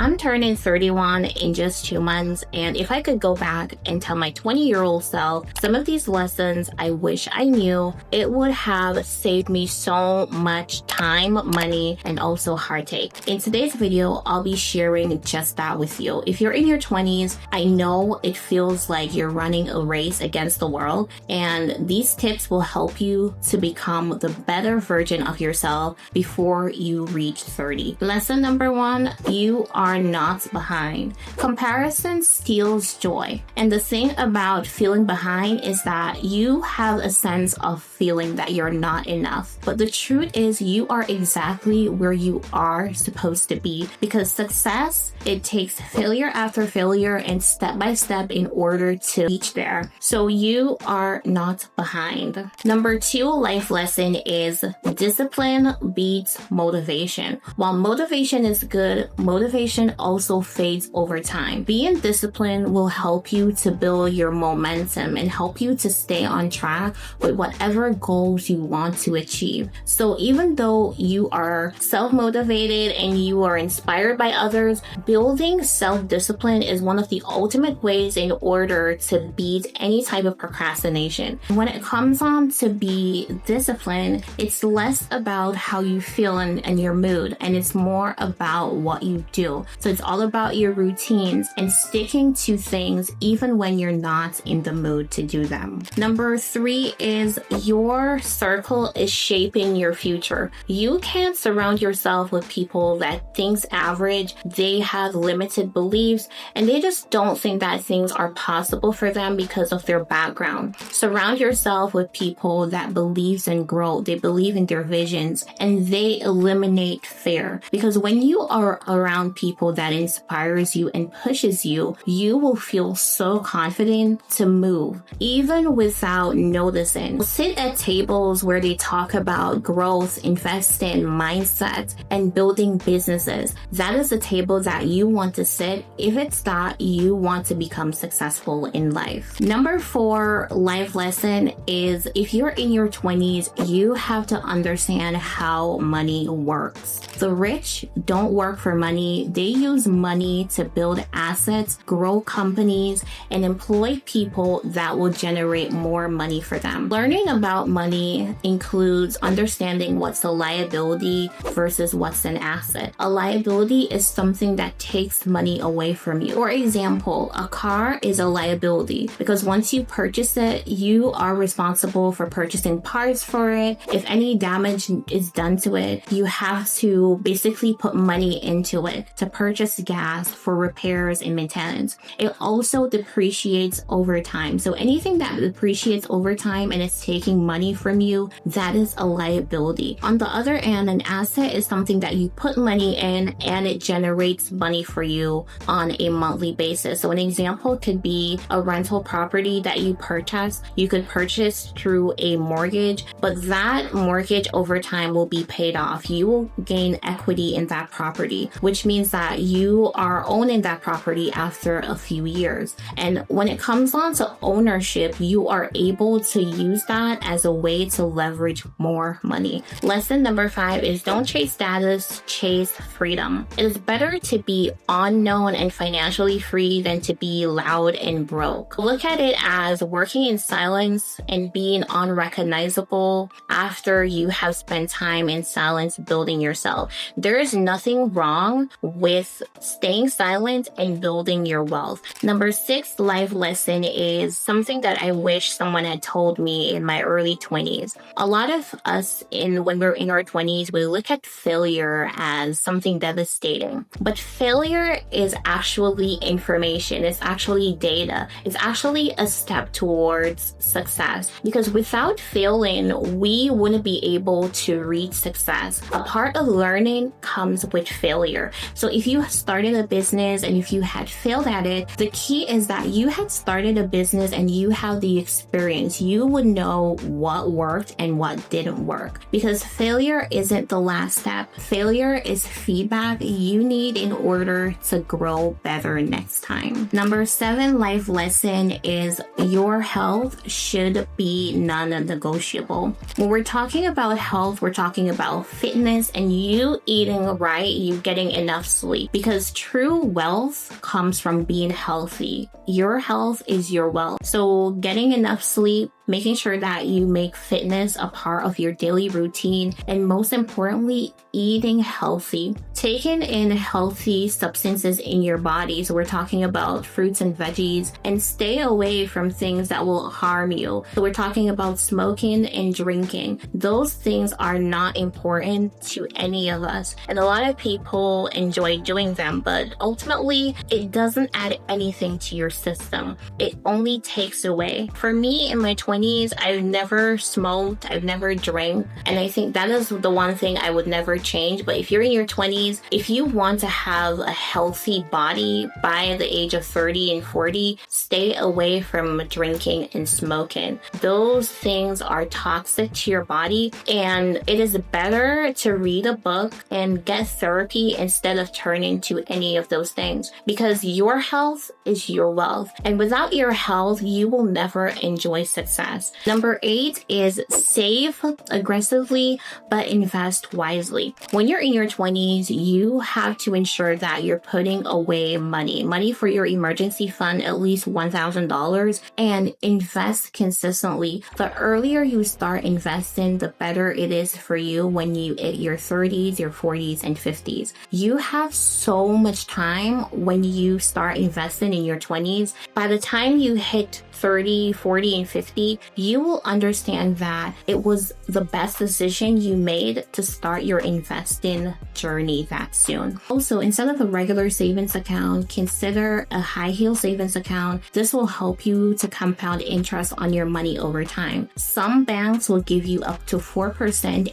I'm turning 31 in just 2 months, and if I could go back and tell my 20-year-old self some of these lessons I wish I knew, it would have saved me so much time, money, and also heartache. In today's video, I'll be sharing just that with you. If you're in your 20s, I know it feels like you're running a race against the world, and these tips will help you to become the better version of yourself before you reach 30. Lesson number 1, you are not behind. Comparison steals joy. And the thing about feeling behind is that you have a sense of feeling that you're not enough. But the truth is you are exactly where you are supposed to be, because success, it takes failure after failure and step by step in order to reach there. So you are not behind. Number 2 life lesson is discipline beats motivation. While motivation is good, motivation also fades over time. Being disciplined will help you to build your momentum and help you to stay on track with whatever goals you want to achieve. So even though you are self-motivated and you are inspired by others, building self-discipline is one of the ultimate ways in order to beat any type of procrastination. When it comes on to be disciplined, it's less about how you feel and your mood, and it's more about what you do. So it's all about your routines and sticking to things even when you're not in the mood to do them. Number 3 is your circle is shaping your future. You can't surround yourself with people that thinks average, they have limited beliefs, and they just don't think that things are possible for them because of their background. Surround yourself with people that believes in growth, they believe in their visions, and they eliminate fear. Because when you are around people that inspires you and pushes you, you will feel so confident to move, even without noticing. Sit at tables where they talk about growth, investing, mindset, and building businesses. That is a table that you want to sit if it's that you want to become successful in life. Number 4 life lesson is if you're in your 20s, you have to understand how money works. The rich don't work for money. They use money to build assets, grow companies, and employ people that will generate more money for them. Learning about money includes understanding what's a liability versus what's an asset. A liability is something that takes money away from you. For example, a car is a liability because once you purchase it, you are responsible for purchasing parts for it. If any damage is done to it, you have to basically put money into it to purchase gas for repairs and maintenance. It also depreciates over time. So anything that depreciates over time and it's taking money from you, that is a liability. On the other hand, an asset is something that you put money in and it generates money for you on a monthly basis. So an example could be a rental property that you purchase. You could purchase through a mortgage, but that mortgage over time will be paid off. You will gain equity in that property, which means that you are owning that property after a few years. And when it comes on to ownership, you are able to use that as a way to leverage more money. Lesson number 5 is don't chase status, chase freedom. It is better to be unknown and financially free than to be loud and broke. Look at it as working in silence and being unrecognizable after you have spent time in silence building yourself. There is nothing wrong with staying silent and building your wealth. Number 6 life lesson is something that I wish someone had told me in my early 20s. A lot of us when we're in our 20s, we look at failure as something devastating. But failure is actually information. It's actually data. It's actually a step towards success. Because without failing, we wouldn't be able to reach success. A part of learning comes with failure. So if you started a business and if you had failed at it, the key is that you had started a business and you have the experience. You would know what worked and what didn't work. Because failure isn't the last step. Failure is feedback you need in order to grow better next time. Number 7 life lesson is your health should be non-negotiable. When we're talking about health, we're talking about fitness and you eating right, you getting enough sleep. aggressively, because true wealth comes from being healthy. Your health is your wealth. So getting enough sleep, making sure that you make fitness a part of your daily routine, and most importantly, eating healthy. Taking in healthy substances in your body. So we're talking about fruits and veggies, and stay away from things that will harm you. So we're talking about smoking and drinking. Those things are not important to any of us. And a lot of people enjoy doing them, but ultimately it doesn't add anything to your system. It only takes away. For me, in my 20s, I've never smoked, I've never drank, and I think that is the one thing I would never change. But if you're in your 20s, if you want to have a healthy body by the age of 30 and 40, stay away from drinking and smoking. Those things are toxic to your body, and it is better to read a book and get therapy instead of turning to any of those things, because your health is your wealth, and without your health, you will never enjoy success. Number 8 is save aggressively, but invest wisely. When you're in your 20s, you have to ensure that you're putting away money for your emergency fund, at least $1,000, and invest consistently. The earlier you start investing, the better it is for you when you hit your 30s, your 40s, and 50s. You have so much time when you start investing in your 20s. By the time you hit 30, 40, and 50, you will understand that it was the best decision you made to start your investing journey that soon. Also, instead of a regular savings account, consider a high yield savings account. This will help you to compound interest on your money over time. Some banks will give you up to 4%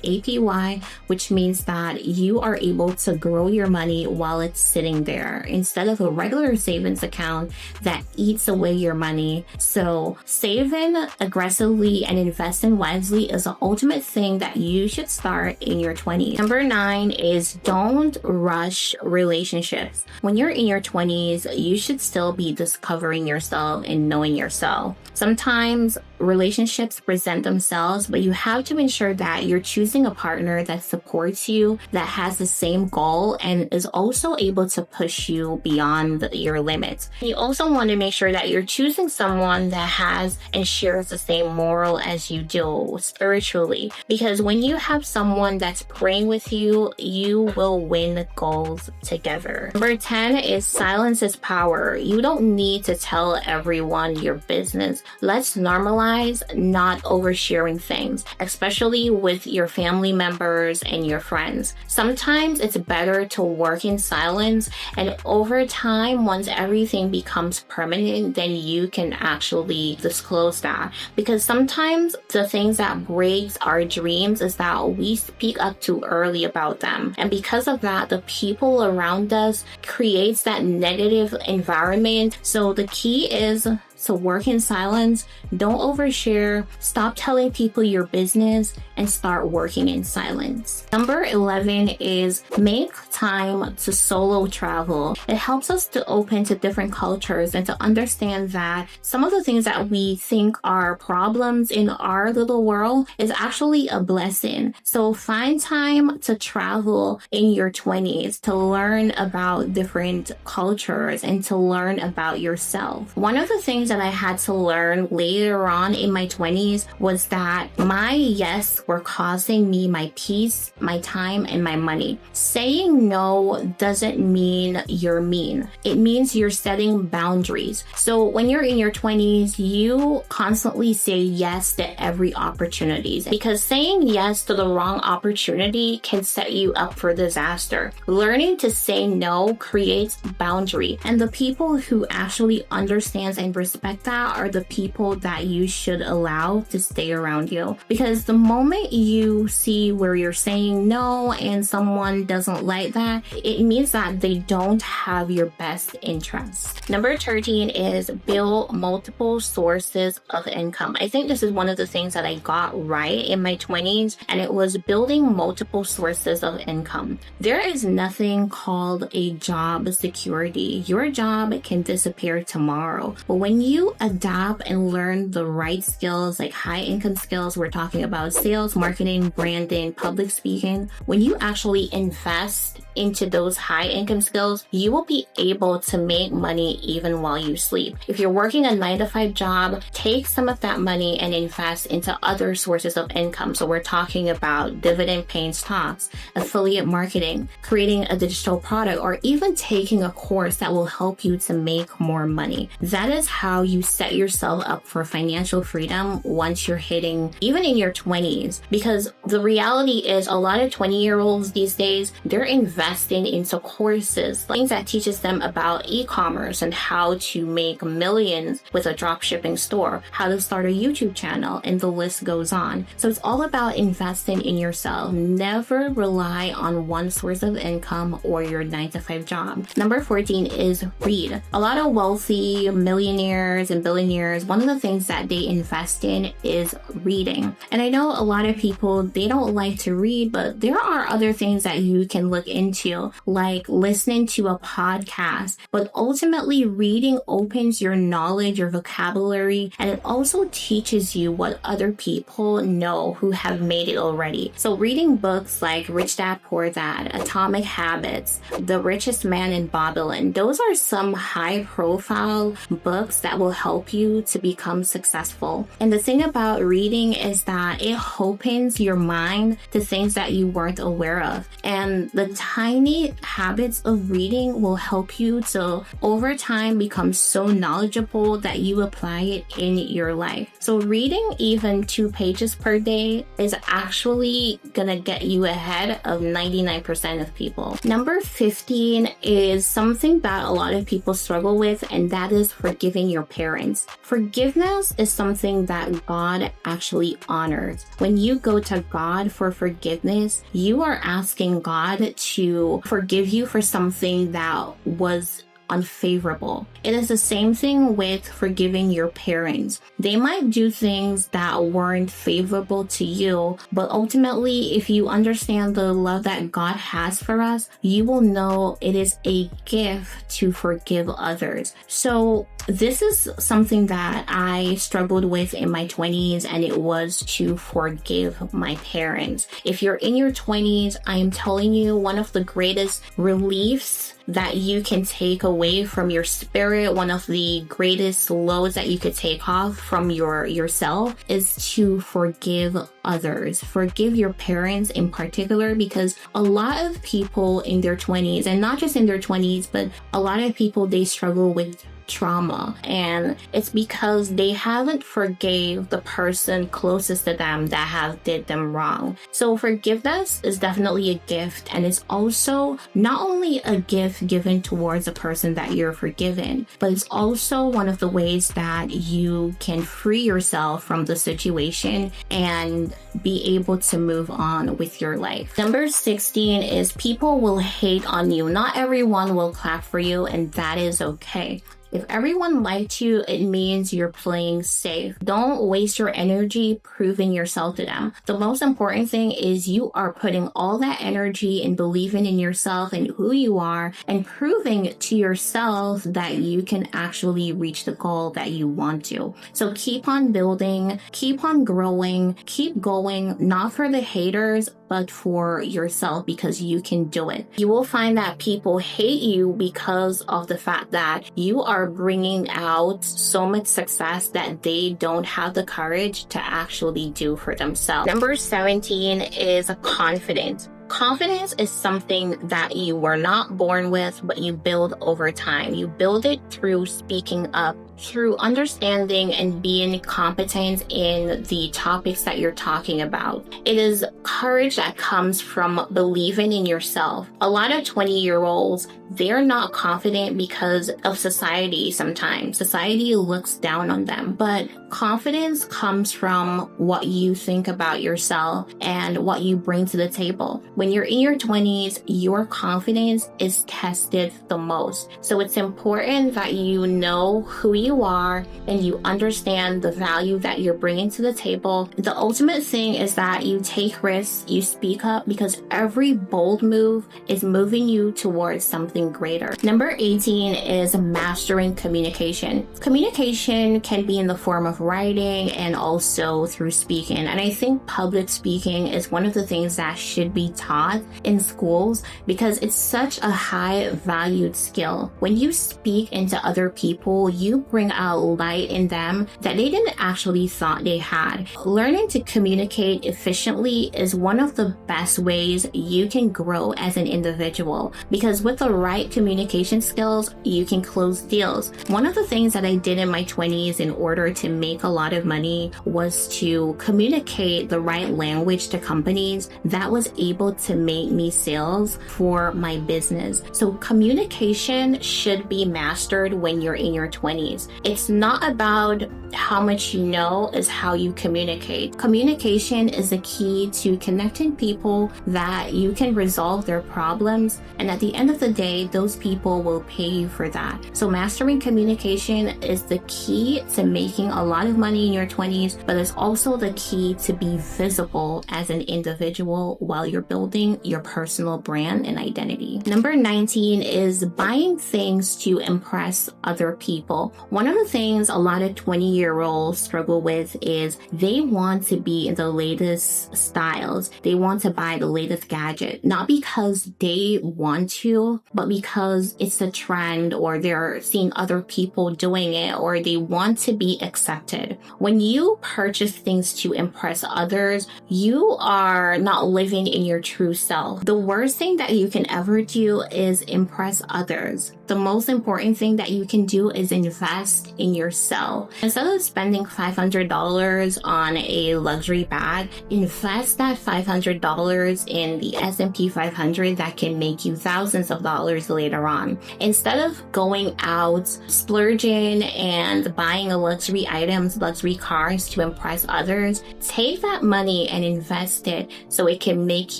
APY, which means that you are able to grow your money while it's sitting there, instead of a regular savings account that eats away your money. So saving aggressively and investing wisely is the ultimate thing that you should start in your 20s. Number 9 is don't rush relationships. When you're in your 20s, you should still be discovering yourself and knowing yourself. Sometimes relationships present themselves, but you have to ensure that you're choosing a partner that supports you, that has the same goal, and is also able to push you beyond your limits. You also want to make sure that you're choosing someone that has and shares the same moral as you do spiritually, because when you have someone that's praying with you, you will win goals together. Number 10 is silence is power. You don't need to tell everyone your business. Let's normalize not oversharing things, especially with your family members and your friends. Sometimes it's better to work in silence, and over time, once everything becomes permanent, then you can actually disclose that. Because sometimes the things that breaks our dreams is that we speak up too early about them, and because of that, the people around us creates that negative environment. So the key is to work in silence, don't overshare, stop telling people your business, and start working in silence. Number 11 is make time to solo travel. It helps us to open to different cultures and to understand that some of the things that we think are problems in our little world is actually a blessing. So find time to travel in your 20s to learn about different cultures and to learn about yourself. One of the things that I had to learn later on in my 20s was that my yes were costing me my peace, my time, and my money. Saying no doesn't mean you're mean. It means you're setting boundaries. So when you're in your 20s, you constantly say yes to every opportunity, because saying yes to the wrong opportunity can set you up for disaster. Learning to say no creates boundary, and the people who actually understands and respect that are the people that you should allow to stay around you. Because the moment you see where you're saying no and someone doesn't like that, it means that they don't have your best interest. Number 13 is build multiple sources of income. I think this is one of the things that I got right in my 20s, and it was building multiple sources of income. There is nothing called a job security. Your job can disappear tomorrow, but when you adapt and learn the right skills, like high income skills, we're talking about sales, marketing, branding, public speaking, when you actually invest into those high income skills, you will be able to make money even while you sleep. If you're working a 9-to-5 job, take some of that money and invest into other sources of income. So we're talking about dividend paying stocks, affiliate marketing, creating a digital product, or even taking a course that will help you to make more money. That is how you set yourself up for financial freedom once you're hitting even in your 20s. Because the reality is a lot of 20-year-olds these days, they're investing into courses, things that teaches them about e-commerce and how to make millions with a drop shipping store, how to start a YouTube channel, and the list goes on. So it's all about investing in yourself. Never rely on one source of income or your 9-to-5 job. Number 14 is read. A lot of wealthy millionaires and billionaires, one of the things that they invest in is reading. And I know a lot of people, they don't like to read, but there are other things that you can look into, like listening to a podcast. But ultimately, reading opens your knowledge, your vocabulary, and it also teaches you what other people know who have made it already. So reading books like Rich Dad Poor Dad, Atomic Habits, The Richest Man in Babylon, those are some high profile books that will help you to become successful. And the thing about reading is that it opens your mind to things that you weren't aware of. And the tiny habits of reading will help you to over time become so knowledgeable that you apply it in your life. So reading even 2 pages per day is actually gonna get you ahead of 99% of people. Number 15 is something that a lot of people struggle with, and that is forgiving your parents. Forgiveness is something that God actually honors. When you go to God for forgiveness, you are asking God to forgive you for something that was unfavorable. It is the same thing with forgiving your parents. They might do things that weren't favorable to you, but ultimately, if you understand the love that God has for us, you will know it is a gift to forgive others. So this is something that I struggled with in my 20s, and it was to forgive my parents. If you're in your 20s, I am telling you, one of the greatest reliefs that you can take away from your spirit, one of the greatest loads that you could take off from yourself is to forgive others. Forgive your parents in particular, because a lot of people in their 20s, and not just in their 20s, but a lot of people, they struggle with trauma, and it's because they haven't forgave the person closest to them that have did them wrong. So forgiveness is definitely a gift, and it's also not only a gift given towards a person that you're forgiven, but it's also one of the ways that you can free yourself from the situation and be able to move on with your life. Number 16 is people will hate on you. Not everyone will clap for you, and that is okay. If everyone liked you, it means you're playing safe. Don't waste your energy proving yourself to them. The most important thing is you are putting all that energy and believing in yourself and who you are and proving to yourself that you can actually reach the goal that you want to. So keep on building, keep on growing, keep going, not for the haters, but for yourself, because you can do it. You will find that people hate you because of the fact that you are bringing out so much success that they don't have the courage to actually do for themselves. Number 17 is confidence. Confidence is something that you were not born with, but you build over time. You build it through speaking up, through understanding and being competent in the topics that you're talking about. It is courage that comes from believing in yourself. A lot of 20-year-olds, they're not confident because of society sometimes. Society looks down on them. But confidence comes from what you think about yourself and what you bring to the table. When you're in your 20s, your confidence is tested the most. So it's important that you know who you you are and you understand the value that you're bringing to the table. The ultimate thing is that you take risks, you speak up, because every bold move is moving you towards something greater. Number 18 is mastering communication. Communication can be in the form of writing and also through speaking. And I think public speaking is one of the things that should be taught in schools because it's such a high valued skill. When you speak into other people, you bring out light in them that they didn't actually thought they had. Learning to communicate efficiently is one of the best ways you can grow as an individual, because with the right communication skills, you can close deals. One of the things that I did in my 20s in order to make a lot of money was to communicate the right language to companies that was able to make me sales for my business. So communication should be mastered when you're in your 20s. It's not about how much you know, is how you communicate. Communication is the key to connecting people that you can resolve their problems, and at the end of the day, those people will pay you for that. So mastering communication is the key to making a lot of money in your 20s, but it's also the key to be visible as an individual while you're building your personal brand and identity. Number 19 is buying things to impress other people. One of the things a lot of 20-year-olds struggle with is they want to be in the latest styles. They want to buy the latest gadget, not because they want to, but because it's a trend or they're seeing other people doing it or they want to be accepted. When you purchase things to impress others, you are not living in your true self. The worst thing that you can ever do is impress others. The most important thing that you can do is invest in yourself. Instead of spending $500 on a luxury bag, invest that $500 in the S&P 500 that can make you thousands of dollars later on. Instead of going out, splurging and buying luxury items, luxury cars to impress others, take that money and invest it so it can make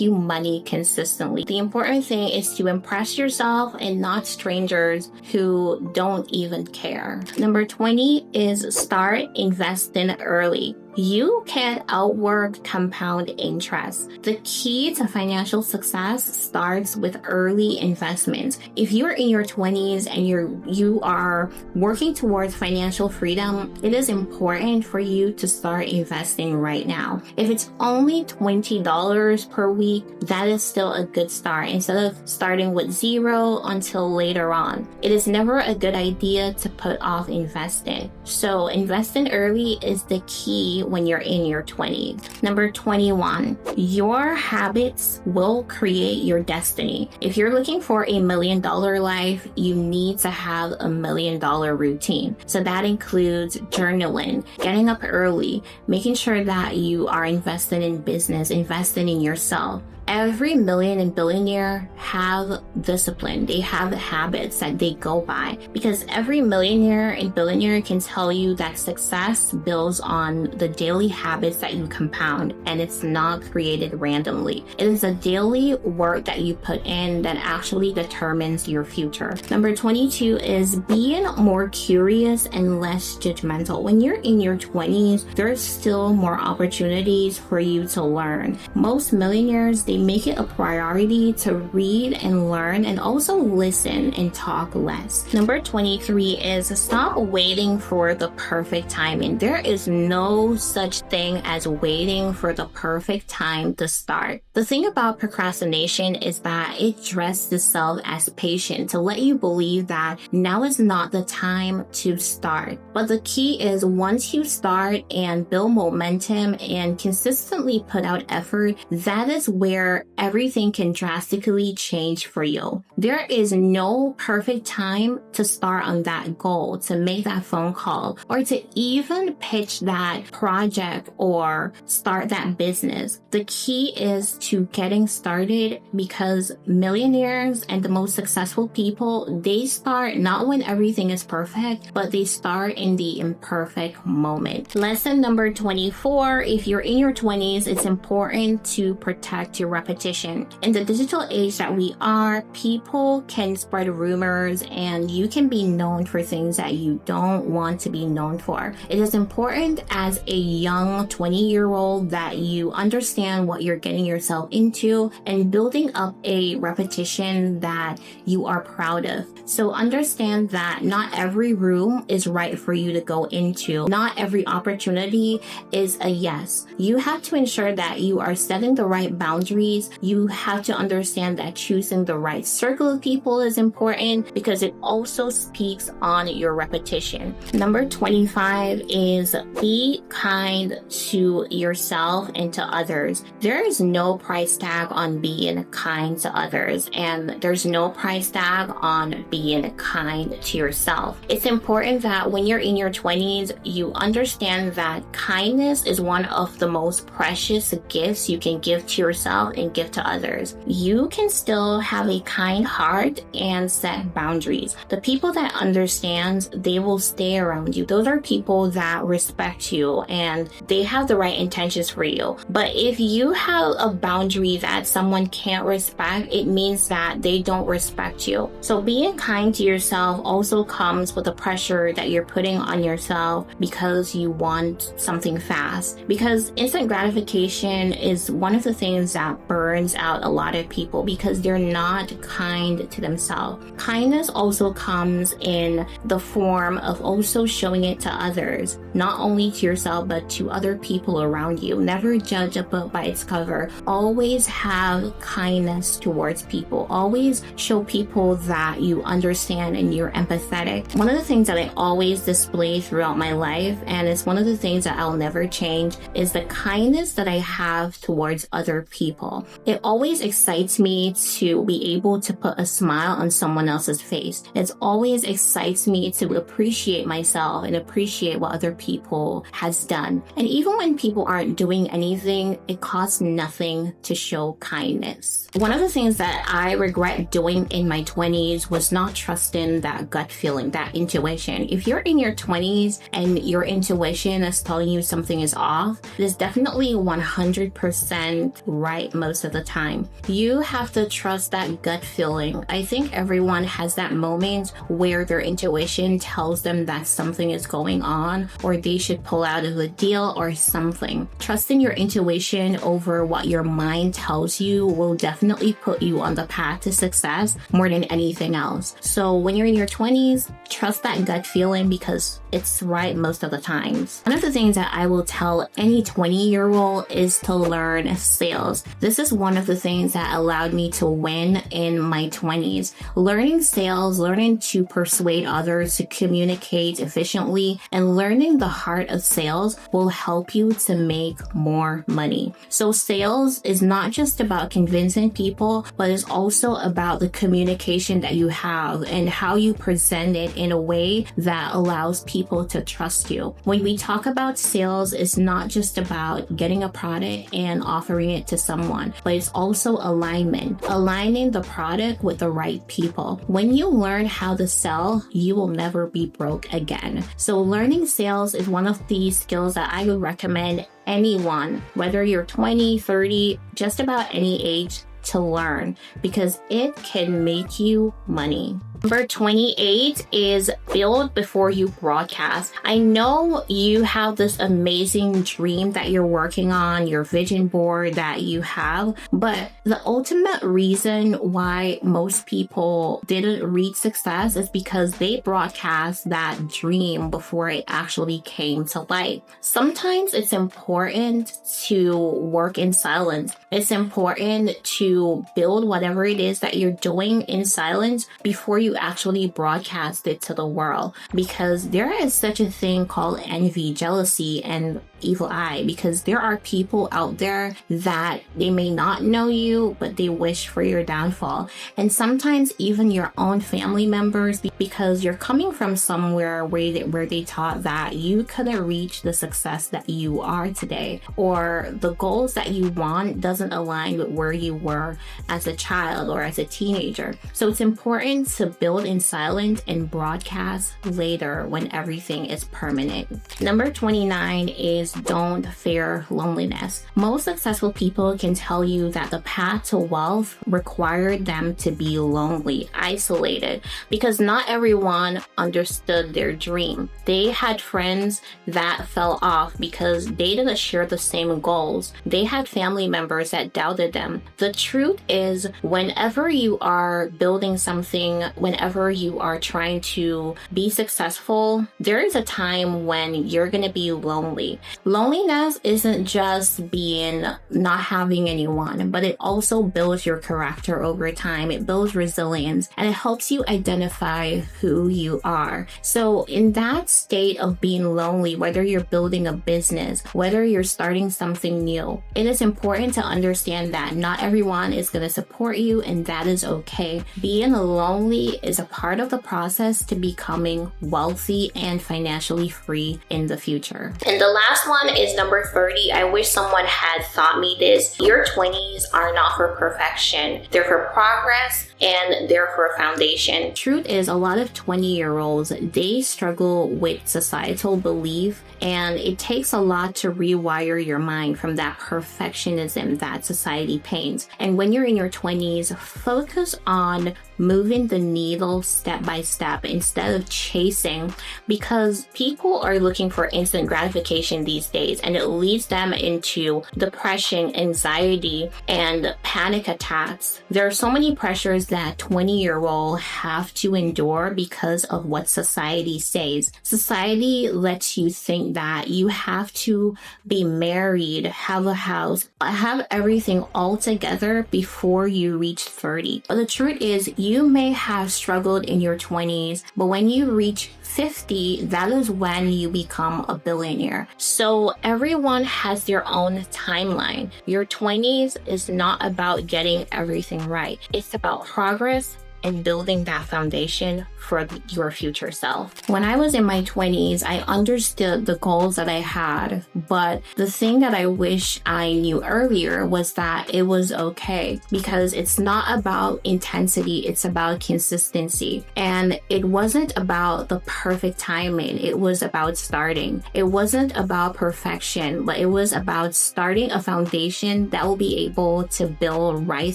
you money consistently. The important thing is to impress yourself and not strangers who don't even care. Number 20 is start investing early. You can outwork compound interest. The key to financial success starts with early investments. If you're in your 20s and you are working towards financial freedom, it is important for you to start investing right now. If it's only $20 per week, that is still a good start instead of starting with zero until later on. It is never a good idea to put off investing. So investing early is the key when you're in your 20s. Number 21, your habits will create your destiny. If you're looking for $1 million life, you need to have $1 million routine. So that includes journaling, getting up early, making sure that you are investing in business, investing in yourself. Every million and billionaire have discipline. They have habits that they go by, because every millionaire and billionaire can tell you that success builds on the daily habits that you compound, and it's not created randomly. It is a daily work that you put in that actually determines your future. Number 22 is being more curious and less judgmental. When you're in your 20s, there's still more opportunities for you to learn. Most millionaires, they make it a priority to read and learn and also listen and talk less. Number 23 is stop waiting for the perfect timing. There is no such thing as waiting for the perfect time to start. The thing about procrastination is that it dresses itself as patient to let you believe that now is not the time to start. But the key is once you start and build momentum and consistently put out effort, that is where everything can drastically change for you. There is no perfect time to start on that goal, to make that phone call, or to even pitch that project or start that business. The key is to getting started, because millionaires and the most successful people, they start not when everything is perfect, but they start in the imperfect moment. Lesson number 24, if you're in your 20s, it's important to protect your repetition. In the digital age that we are, people can spread rumors and you can be known for things that you don't want to be known for. It is important as a young 20-year-old that you understand what you're getting yourself into and building up a reputation that you are proud of. So understand that not every room is right for you to go into. Not every opportunity is a yes. You have to ensure that you are setting the right boundaries. You have to understand that choosing the right circle of people is important because it also speaks on your reputation. Number 25 is be kind to yourself and to others. There is no price tag on being kind to others, and there's no price tag on being kind to yourself. It's important that when you're in your 20s, you understand that kindness is one of the most precious gifts you can give to yourself and give to others. You can still have a kind heart and set boundaries. The people that understand, they will stay around you. Those are people that respect you and they have the right intentions for you. But if you have a boundary that someone can't respect, it means that they don't respect you. So being kind to yourself also comes with the pressure that you're putting on yourself because you want something fast. Because instant gratification is one of the things that burns out a lot of people because they're not kind to themselves. Kindness also comes in the form of also showing it to others, not only to yourself but to other people around you. Never judge a book by its cover. Always have kindness towards people. Always show people that you understand and you're empathetic. One of the things that I always display throughout my life, and it's one of the things that I'll never change, is the kindness that I have towards other people. It always excites me to be able to put a smile on someone else's face. It always excites me to appreciate myself and appreciate what other people has done. And even when people aren't doing anything, it costs nothing to show kindness. One of the things that I regret doing in my 20s was not trusting that gut feeling, that intuition. If you're in your 20s and your intuition is telling you something is off, it is definitely 100% right most of the time. You have to trust that gut feeling. I think everyone has that moment where their intuition tells them that something is going on or they should pull out of a deal or something. Trusting your intuition over what your mind tells you will definitely put you on the path to success more than anything else. So when you're in your 20s, trust that gut feeling because it's right most of the times. One of the things that I will tell any 20-year-old is to learn sales. This is one of the things that allowed me to win in my 20s. Learning sales, learning to persuade others to communicate efficiently, and learning the heart of sales will help you to make more money. So sales is not just about convincing people, but it's also about the communication that you have and how you present it in a way that allows people to trust you. When we talk about sales, it's not just about getting a product and offering it to someone, but it's also alignment, aligning the product with the right people. When you learn how to sell, you will never be broke again. So learning sales is one of the skills that I would recommend anyone, whether you're 20, 30, just about any age, to learn because it can make you money. Number 28 is build before you broadcast. I know you have this amazing dream that you're working on, your vision board that you have, but the ultimate reason why most people didn't reach success is because they broadcast that dream before it actually came to light. Sometimes it's important to work in silence. It's important to build whatever it is that you're doing in silence before you actually broadcast it to the world, because there is such a thing called envy, jealousy, and evil eye, because there are people out there that they may not know you, but they wish for your downfall. And sometimes even your own family members, because you're coming from somewhere where they taught that you couldn't reach the success that you are today, or the goals that you want doesn't align with where you were as a child or as a teenager. So it's important to build in silence and broadcast later when everything is permanent. Number 29 is don't fear loneliness. Most successful people can tell you that the path to wealth required them to be lonely, isolated, because not everyone understood their dream. They had friends that fell off because they didn't share the same goals. They had family members that doubted them. The truth is, whenever you are building something, whenever you are trying to be successful, there is a time when you're going to be lonely. Loneliness isn't just being not having anyone, but it also builds your character over time. It builds resilience and it helps you identify who you are. So in that state of being lonely, whether you're building a business, whether you're starting something new, it is important to understand that not everyone is going to support you, and that is okay. Being lonely is a part of the process to becoming wealthy and financially free in the future. And the last one is number 30. I wish someone had taught me this. Your 20s are not for perfection. They're for progress and they're for foundation. Truth is, a lot of 20-year-olds, they struggle with societal belief, and it takes a lot to rewire your mind from that perfectionism that society paints. And when you're in your 20s, focus on moving the needle step by step instead of chasing, because people are looking for instant gratification these days, and it leads them into depression, anxiety, and panic attacks. There are so many pressures that 20-year-olds have to endure because of what society says. Society lets you think that you have to be married, have a house, have everything all together before you reach 30. But the truth is, you may have struggled in your 20s, but when you reach 50, that is when you become a billionaire. So everyone has their own timeline. Your 20s is not about getting everything right. It's about progress and building that foundation for your future self. When I was in my 20s, I understood the goals that I had, but the thing that I wish I knew earlier was that it was okay, because it's not about intensity, it's about consistency. And it wasn't about the perfect timing, it was about starting. It wasn't about perfection, but it was about starting a foundation that will be able to build right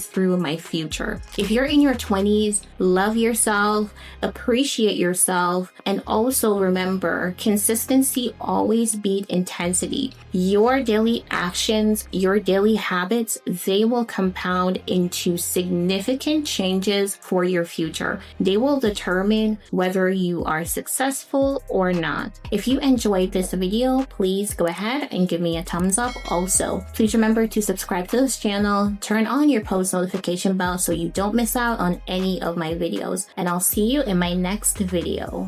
through my future. If you're in your 20s, love yourself, appreciate yourself, and also remember, consistency always beats intensity. Your daily actions, your daily habits, they will compound into significant changes for your future. They will determine whether you are successful or not. If you enjoyed this video, please go ahead and give me a thumbs up. Also, please remember to subscribe to this channel, turn on your post notification bell so you don't miss out on any of my videos, and I'll see you in my next video.